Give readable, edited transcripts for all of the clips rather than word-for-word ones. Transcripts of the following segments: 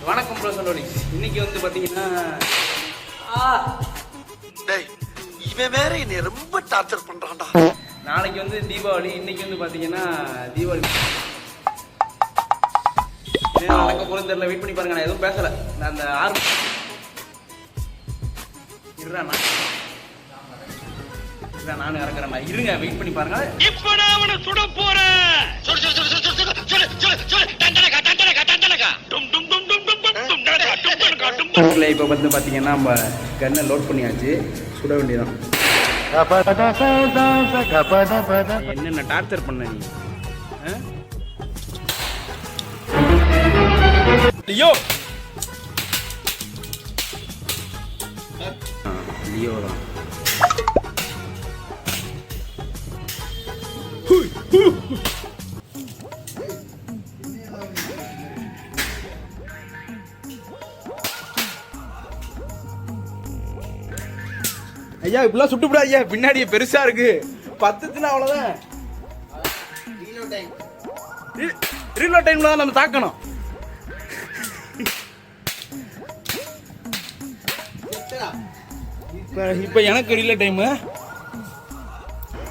வணக்கம் ப்ரோ சொல்லி. இன்னைக்கு வந்து பார்த்தீங்கன்னா இவன் வேற என்னை ரொம்ப டார்ச்சர் பண்றான்டா. நாளைக்கு வந்து தீபாவளி, இன்னைக்கு வந்து பார்த்தீங்கன்னா தீபாவளி நடக்க போகிறது தெரியல. வெயிட் பண்ணி பாருங்க, நான் எதுவும் பேசலை. நான் அந்த நானும் இறக்குறேன். இருங்க, வெயிட் பண்ணி பாருங்க. இப்ப நான் அவனை சுட போறேன். இப்போ வந்து பார்த்தீங்கன்னா நம்ம கன்னை லோட் பண்ணியாச்சு, சுட வேண்டியதான். என்னென்ன டார்ச்சர் பண்ண நீ? லியோ லியோ தான். ஐயா இப்படிலாம் சுட்டுப்படா ஐயா, பின்னாடி பெருசா இருக்கு. பத்துச்சுன்னா அவ்வளவுதான். ரீலோட் டைம்ல தான் நம்ம தாக்கணும். இப்ப எனக்கு ரீலோட் டைம்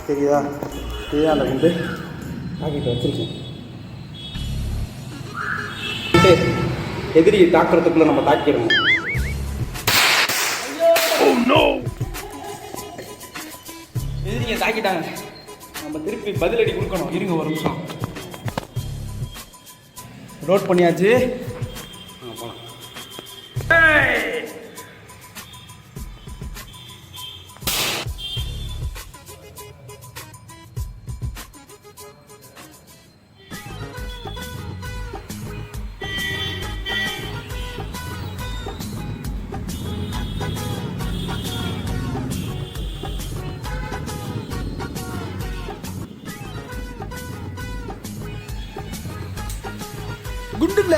தெரியுதா? தெரியாத வந்து தாக்கிட்டு வச்சிருக்கேன். எதிரி தாக்குறதுக்குள்ள நம்ம தாக்கிடணும். எதிரிங்க தாக்கிட்டாங்க, நம்ம திருப்பி பதிலடி கொடுக்கணும். இருங்க ஒரு நிமிஷம். லோட் பண்ணியாச்சு. குண்டு இல்ல